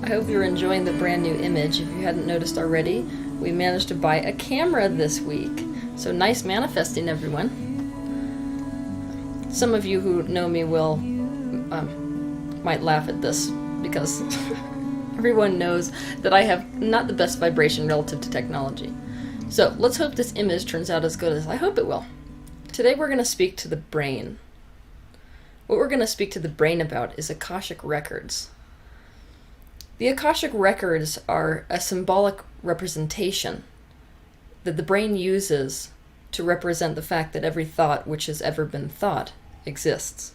I hope you're enjoying the brand new image. If you hadn't noticed already, we managed to buy a camera this week. So nice manifesting, everyone. Some of you who know me will might laugh at this because everyone knows that I have not the best vibration relative to technology. So let's hope this image turns out as good as I hope it will. Today we're going to speak to the brain. What we're going to speak to the brain about is Akashic records. The Akashic records are a symbolic representation that the brain uses to represent the fact that every thought which has ever been thought exists.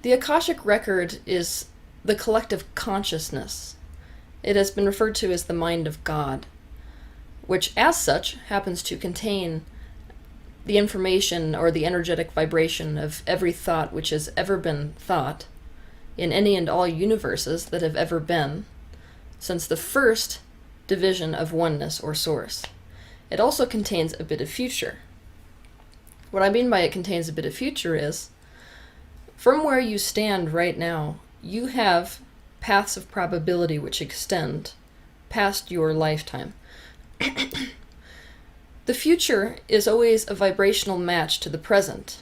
The Akashic record is the collective consciousness. It has been referred to as the mind of God, which as such happens to contain the information or the energetic vibration of every thought which has ever been thought in any and all universes that have ever been since the first division of oneness or source. It also contains a bit of future. What I mean by it contains a bit of future is, from where you stand right now, you have paths of probability which extend past your lifetime. The future is always a vibrational match to the present.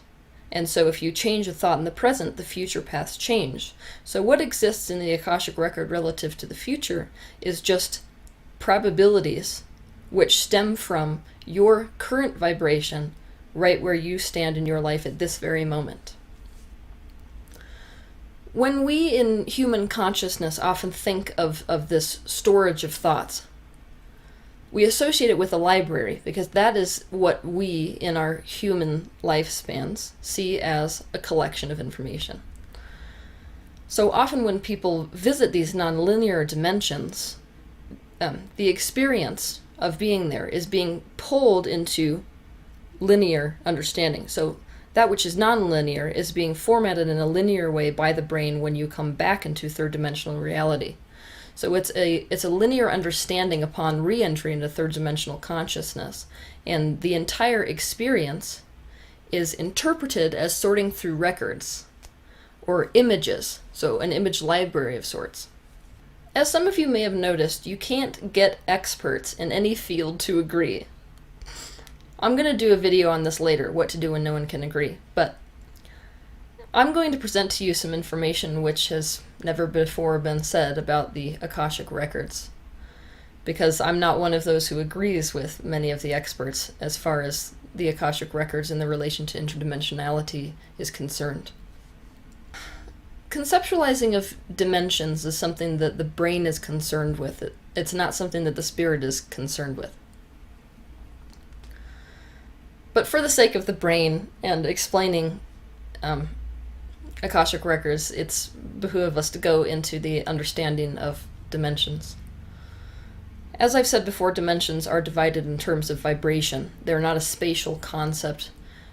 And so if you change a thought in the present, the future paths change. So what exists in the Akashic record relative to the future is just probabilities which stem from your current vibration right where you stand in your life at this very moment. When we in human consciousness often think of this storage of thoughts, we associate it with a library because that is what we in our human lifespans see as a collection of information. So often when people visit these nonlinear dimensions, the experience of being there is being pulled into linear understanding. So that which is nonlinear is being formatted in a linear way by the brain when you come back into third dimensional reality. So it's a linear understanding upon re-entry into third dimensional consciousness. And the entire experience is interpreted as sorting through records or images, so an image library of sorts. As some of you may have noticed, you can't get experts in any field to agree. I'm going to do a video on this later, what to do when no one can agree, but I'm going to present to you some information which has never before been said about the Akashic records, because I'm not one of those who agrees with many of the experts as far as the Akashic records and the relation to interdimensionality is concerned. Conceptualizing of dimensions is something that the brain is concerned with. It's not something that the spirit is concerned with. But for the sake of the brain and explaining Akashic records, it's behoove us to go into the understanding of dimensions. As I've said before, dimensions are divided in terms of vibration. They're not a spatial concept.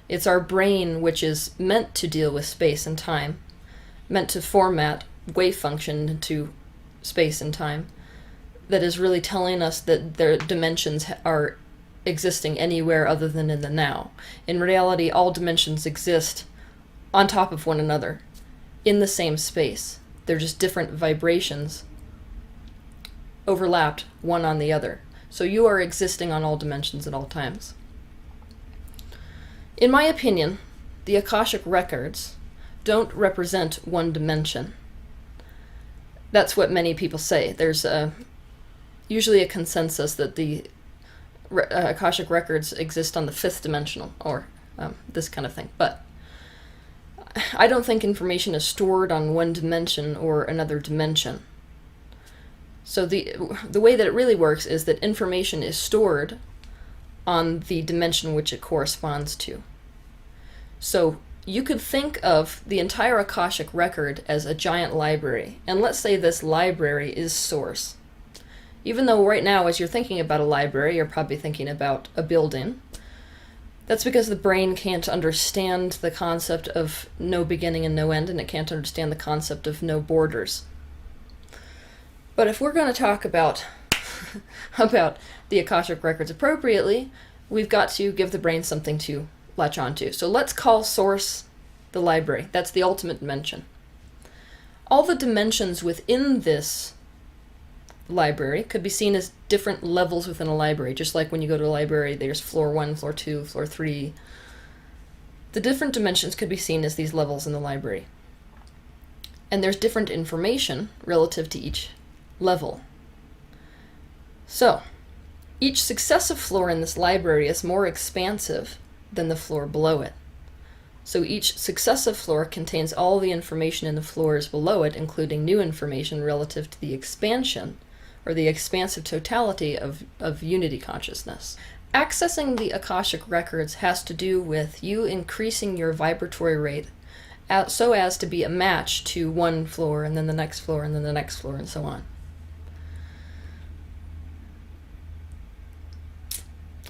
It's our brain which is meant to deal with space and time, meant to format wave function into space and time, that is really telling us that their dimensions are existing anywhere other than in the now. In reality, all dimensions exist on top of one another, in the same space. They're just different vibrations overlapped one on the other. So you are existing on all dimensions at all times. In my opinion, the Akashic records don't represent one dimension. That's what many people say. There's usually a consensus that the Akashic records exist on the fifth dimensional, or this kind of thing. But I don't think information is stored on one dimension or another dimension. So the way that it really works is that information is stored on the dimension which it corresponds to. So you could think of the entire Akashic record as a giant library, and let's say this library is source. Even though right now, as you're thinking about a library, you're probably thinking about a building. That's because the brain can't understand the concept of no beginning and no end, and it can't understand the concept of no borders. But if we're going to talk about the Akashic records appropriately, we've got to give the brain something to latch onto. So let's call source the library. That's the ultimate dimension. All the dimensions within this library could be seen as different levels within a library, just like when you go to a library, there's floor 1, floor 2, floor 3. The different dimensions could be seen as these levels in the library. And there's different information relative to each level. So, each successive floor in this library is more expansive than the floor below it. So each successive floor contains all the information in the floors below it, including new information relative to the expansion, or the expansive totality of unity consciousness. Accessing the Akashic records has to do with you increasing your vibratory rate so as to be a match to one floor, and then the next floor, and then the next floor, and so on.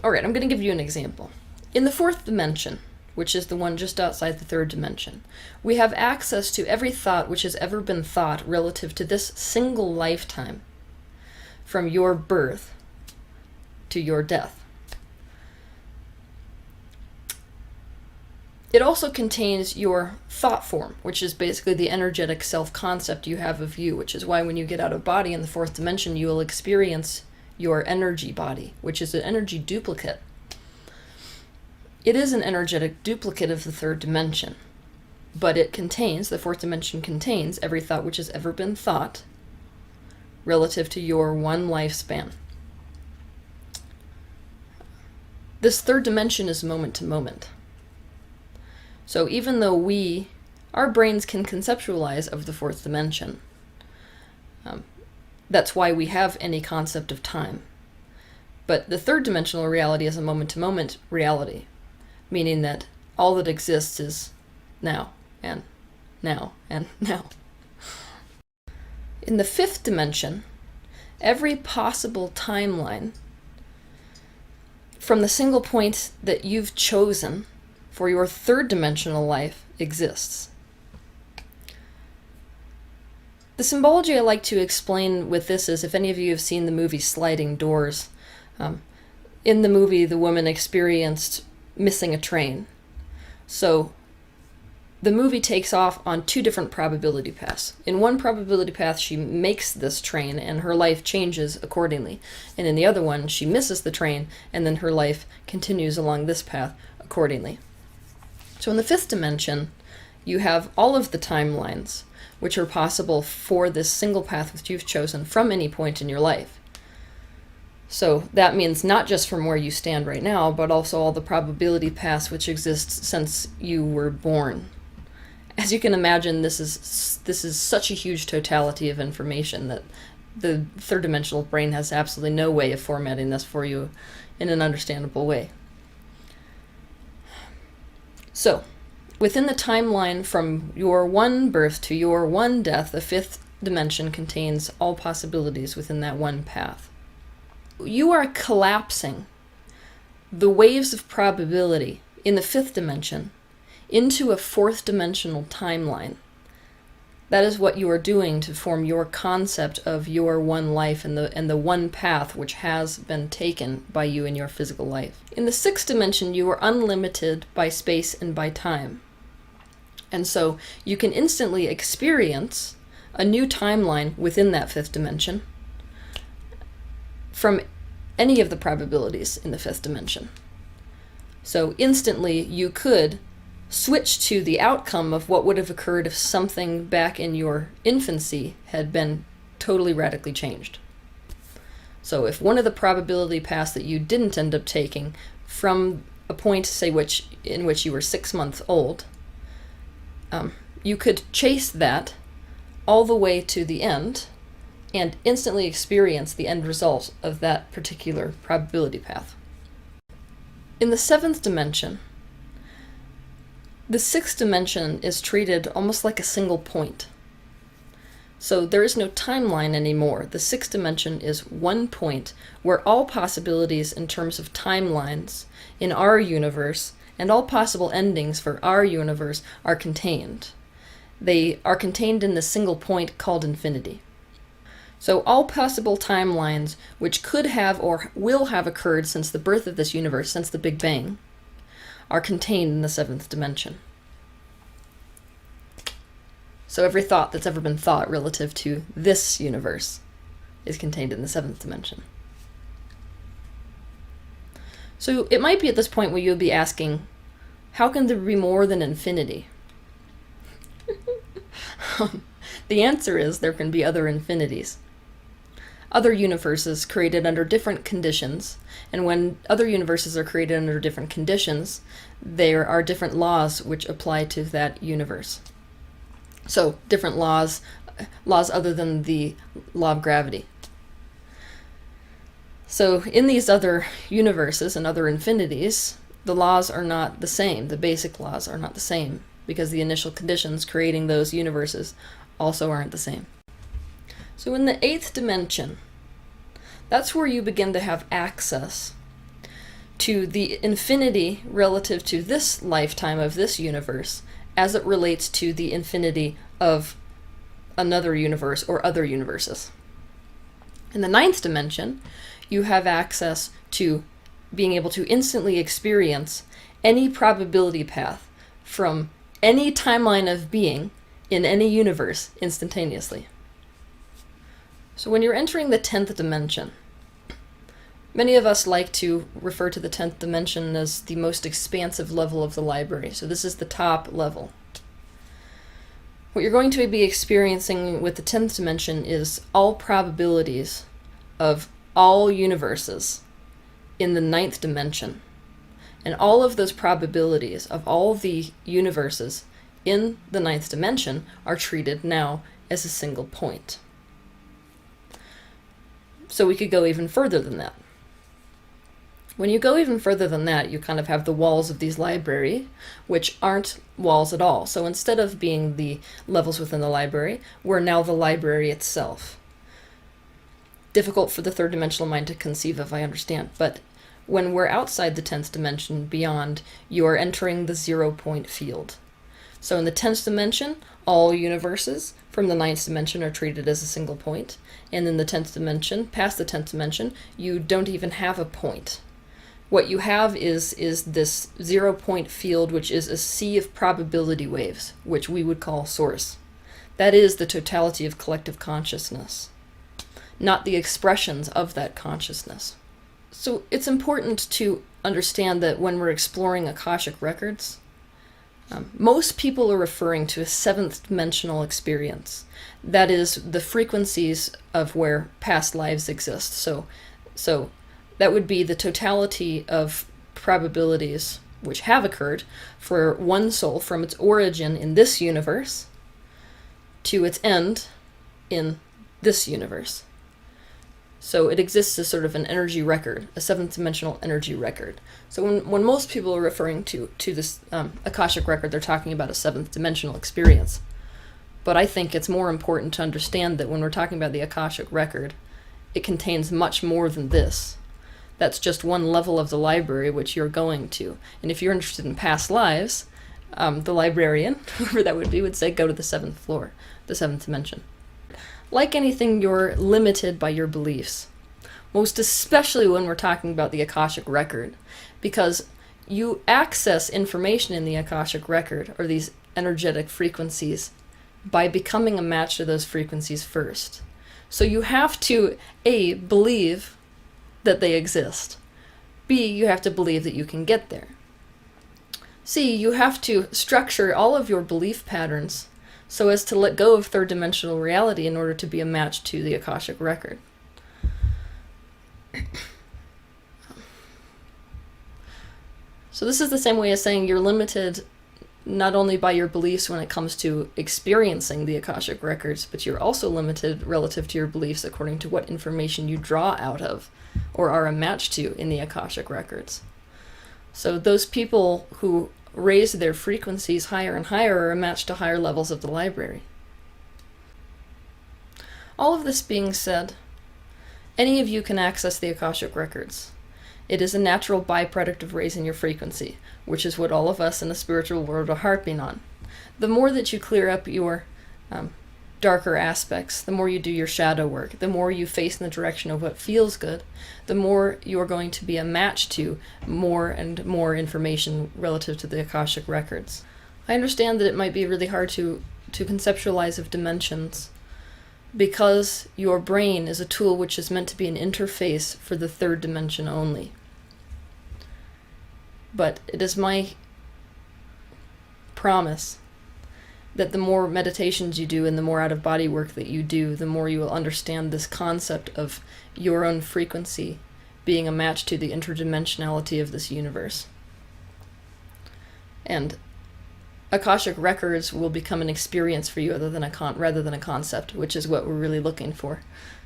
Alright, I'm going to give you an example. In the fourth dimension, which is the one just outside the third dimension, we have access to every thought which has ever been thought relative to this single lifetime, from your birth to your death. It also contains your thought form, which is basically the energetic self-concept you have of you, which is why when you get out of body in the fourth dimension, you will experience your energy body, which is an energy duplicate. It is an energetic duplicate of the third dimension, but it contains, the fourth dimension contains, every thought which has ever been thought relative to your one lifespan. This third dimension is moment to moment. So even though our brains can conceptualize of the fourth dimension, that's why we have any concept of time. But the third dimensional reality is a moment-to-moment reality, meaning that all that exists is now, and now, and now. In the fifth dimension, every possible timeline from the single point that you've chosen for your third dimensional life exists. The symbology I like to explain with this is, if any of you have seen the movie Sliding Doors, in the movie the woman experienced missing a train. So the movie takes off on two different probability paths. In one probability path she makes this train and her life changes accordingly. And in the other one she misses the train and then her life continues along this path accordingly. So in the fifth dimension you have all of the timelines which are possible for this single path which you've chosen from any point in your life. So that means not just from where you stand right now, but also all the probability paths which exist since you were born. As you can imagine, this is such a huge totality of information that the third dimensional brain has absolutely no way of formatting this for you in an understandable way. So, within the timeline from your one birth to your one death, the fifth dimension contains all possibilities within that one path. You are collapsing the waves of probability in the fifth dimension into a fourth dimensional timeline. That is what you are doing to form your concept of your one life and the one path which has been taken by you in your physical life. In the sixth dimension, you are unlimited by space and by time. And so you can instantly experience a new timeline within that fifth dimension from any of the probabilities in the fifth dimension. So instantly you could switch to the outcome of what would have occurred if something back in your infancy had been totally radically changed. So if one of the probability paths that you didn't end up taking from a point, say, in which you were 6 months old, you could chase that all the way to the end and instantly experience the end result of that particular probability path. In the seventh dimension, the sixth dimension is treated almost like a single point. So there is no timeline anymore. The sixth dimension is one point where all possibilities in terms of timelines in our universe and all possible endings for our universe are contained. They are contained in the single point called infinity. So all possible timelines which could have or will have occurred since the birth of this universe, since the Big Bang, are contained in the seventh dimension. So every thought that's ever been thought relative to this universe is contained in the seventh dimension. So it might be at this point where you'll be asking, how can there be more than infinity? The answer is there can be other infinities. Other universes created under different conditions, and when other universes are created under different conditions, there are different laws which apply to that universe. So, different laws other than the law of gravity. So, in these other universes and other infinities, the laws are not the same. The basic laws are not the same, because the initial conditions creating those universes also aren't the same. So in the eighth dimension, that's where you begin to have access to the infinity relative to this lifetime of this universe as it relates to the infinity of another universe or other universes. In the ninth dimension, you have access to being able to instantly experience any probability path from any timeline of being in any universe instantaneously. So when you're entering the 10th dimension, many of us like to refer to the 10th dimension as the most expansive level of the library. So this is the top level. What you're going to be experiencing with the 10th dimension is all probabilities of all universes in the 9th dimension. And all of those probabilities of all the universes in the 9th dimension are treated now as a single point. So we could go even further than that. When you go even further than that, you kind of have the walls of these library, which aren't walls at all. So instead of being the levels within the library, we're now the library itself. Difficult for the third dimensional mind to conceive of, I understand, but when we're outside the 10th dimension, beyond, you are entering the 0-point field. So in the 10th dimension, all universes from the 9th dimension are treated as a single point. And in the 10th dimension, past the 10th dimension, you don't even have a point. What you have is this 0-point field, which is a sea of probability waves, which we would call source. That is the totality of collective consciousness, not the expressions of that consciousness. So it's important to understand that when we're exploring Akashic records, most people are referring to a seventh dimensional experience. That is the frequencies of where past lives exist. So that would be the totality of probabilities which have occurred for one soul from its origin in this universe to its end in this universe. So it exists as sort of an energy record, a seventh dimensional energy record. So when most people are referring to this Akashic record, they're talking about a seventh dimensional experience. But I think it's more important to understand that when we're talking about the Akashic record, it contains much more than this. That's just one level of the library which you're going to. And if you're interested in past lives, the librarian, whoever that would be, would say go to the 7th floor, the 7th dimension. Like anything, you're limited by your beliefs, most especially when we're talking about the Akashic record, because you access information in the Akashic record, or these energetic frequencies, by becoming a match to those frequencies first. So you have to, A, believe that they exist. B, you have to believe that you can get there. C, you have to structure all of your belief patterns so as to let go of third dimensional reality in order to be a match to the Akashic record. So this is the same way as saying you're limited not only by your beliefs when it comes to experiencing the Akashic records, but you're also limited relative to your beliefs according to what information you draw out of or are a match to in the Akashic records. So those people who raise their frequencies higher and higher are a match to higher levels of the library. All of this being said, any of you can access the Akashic records. It is a natural byproduct of raising your frequency, which is what all of us in the spiritual world are harping on. The more that you clear up your darker aspects, the more you do your shadow work, the more you face in the direction of what feels good, the more you're going to be a match to more and more information relative to the Akashic records. I understand that it might be really hard to conceptualize of dimensions, because your brain is a tool which is meant to be an interface for the third dimension only. But it is my promise that the more meditations you do and the more out-of-body work that you do, the more you will understand this concept of your own frequency being a match to the interdimensionality of this universe. And Akashic records will become an experience for you rather than a concept, which is what we're really looking for.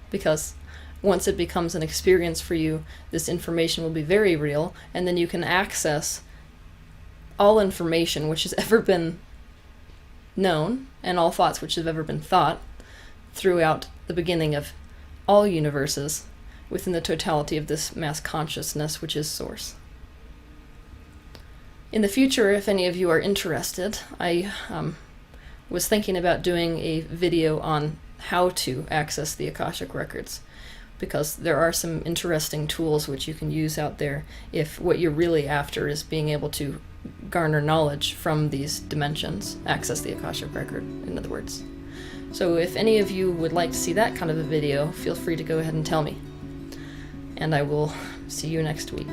Because once it becomes an experience for you, this information will be very real, and then you can access all information which has ever been known, and all thoughts which have ever been thought, throughout the beginning of all universes, within the totality of this mass consciousness, which is Source. In the future, if any of you are interested, I was thinking about doing a video on how to access the Akashic records, because there are some interesting tools which you can use out there if what you're really after is being able to garner knowledge from these dimensions, access the Akashic record, in other words. So if any of you would like to see that kind of a video, feel free to go ahead and tell me. And I will see you next week.